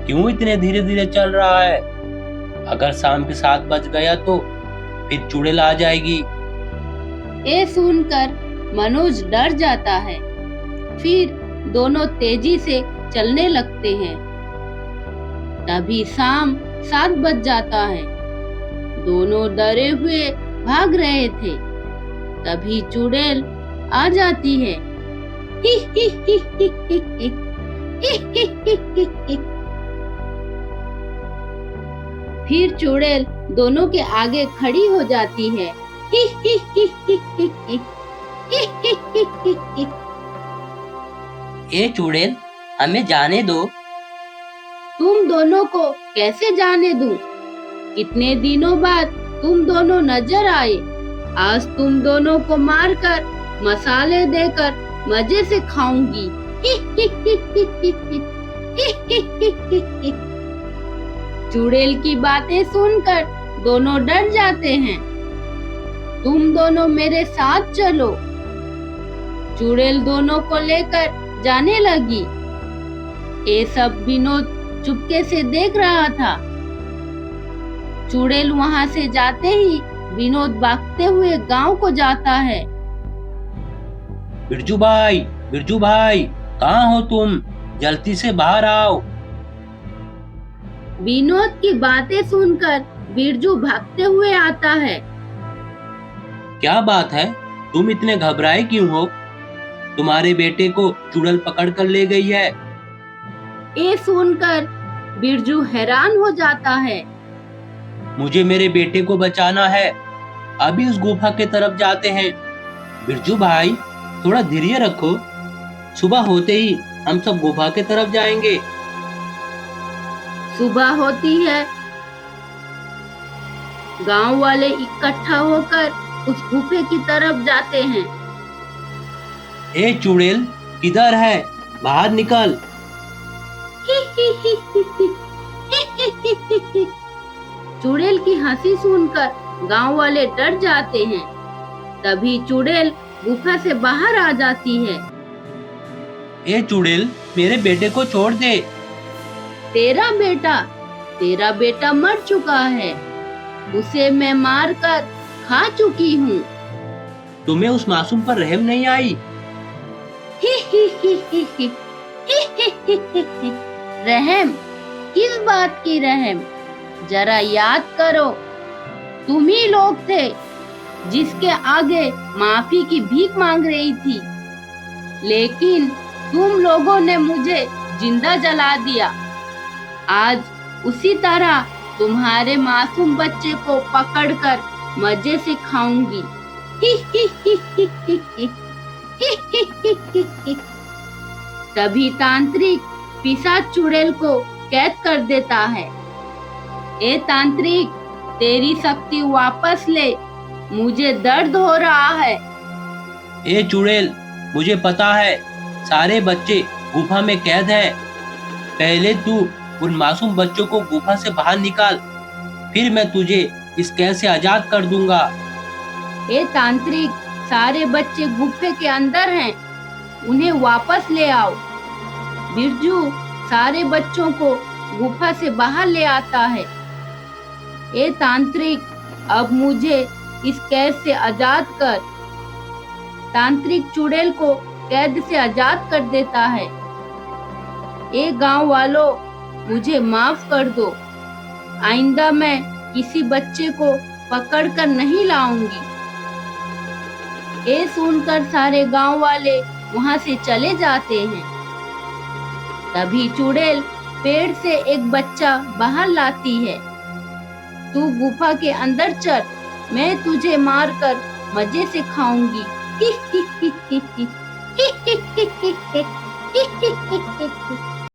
क्यों इतने धीरे धीरे चल रहा है? अगर शाम के 7 बज गया तो फिर चुड़ैल आ जाएगी। ये सुनकर मनोज डर जाता है। फिर दोनों तेजी से चलने लगते हैं। तभी शाम 7 बज जाता है। दोनों डरे हुए भाग रहे थे। तभी चुड़ैल आ जाती है। ही ही ही ही ही ही ही ही ही ही ही। फिर चुड़ैल दोनों के आगे खड़ी हो जाती है। ही ही ही ही ही ही ही ही ही ही ही। ए चुड़ैल, हमें जाने दो। तुम दोनों को कैसे जाने दूं? कितने दिनों बाद तुम दोनों नजर आए। आज तुम दोनों को मारकर मसाले देकर मजे से खाऊंगी। ही ही ही ही ही ही ही ही ही ही ही। चुड़ैल की बातें सुनकर दोनों डर जाते हैं। तुम दोनों मेरे साथ चलो। चुड़ैल दोनों को लेकर जाने लगी। ये सब विनोद चुपके से देख रहा था। चुड़ैल वहां से जाते ही विनोद भागते हुए गांव को जाता है। बिरजू भाई, कहाँ हो तुम? जल्दी से बाहर आओ। विनोद की बातें सुनकर बिरजू भागते हुए आता है। क्या बात है? तुम इतने घबराए क्यों हो? तुम्हारे बेटे को चुड़ैल पकड़ कर ले गई है। ये सुनकर बिरजू हैरान हो जाता है। मुझे मेरे बेटे को बचाना है। अभी उस गुफा के तरफ जाते हैं। बिरजू भाई, थोड़ा धैर्य रखो। सुबह होते ही हम सब गुफा के तरफ जाएंगे। सुबह होती है। गांव वाले इकट्ठा होकर उस गुफे की तरफ जाते हैं। ए चुड़ैल, किधर है? बाहर निकल। चुड़ैल की हंसी सुनकर गांव वाले डर जाते हैं। तभी चुड़ैल गुफा से बाहर आ जाती है। ए चुड़ैल, मेरे बेटे को छोड़ दे। तेरा बेटा मर चुका है। उसे मैं मार कर खा चुकी हूँ। तुम्हें उस मासूम पर रहम नहीं आई? रहम? किस बात की रहम? जरा याद करो। तुम ही लोग थे जिसके आगे माफी की भीख मांग रही थी। लेकिन तुम लोगों ने मुझे जिंदा जला दिया। आज उसी तरह तुम्हारे मासूम बच्चे को पकड़कर मजे से खाऊंगी। तभी तांत्रिक पिशाच चुड़ैल को कैद कर देता है। ए तांत्रिक, तेरी शक्ति वापस ले। मुझे दर्द हो रहा है। ए चुड़ैल, मुझे पता है सारे बच्चे गुफा में कैद हैं। पहले तू उन मासूम बच्चों को गुफा से बाहर निकाल, फिर मैं तुझे इस कैद से आजाद कर दूंगा। ए तांत्रिक, सारे बच्चे गुफे के अंदर हैं। उन्हें वापस ले आओ। बिरजू सारे बच्चों को गुफा से बाहर ले आता है। ए तांत्रिक, अब मुझे इस कैद से आजाद कर। तांत्रिक चुड़ैल को कैद से आजाद कर देता है। ए गांव वालों, मुझे माफ कर दो। आइंदा मैं किसी बच्चे को पकड़कर नहीं लाऊंगी। ये सुनकर सारे गांव वाले वहां से चले जाते हैं। तभी चुड़ैल पेड़ से एक बच्चा बाहर लाती है। तू गुफा के अंदर चल, मैं तुझे मारकर मजे से खाऊंगी। ही ही ही ही ही ही ही ही ही ही ही ही।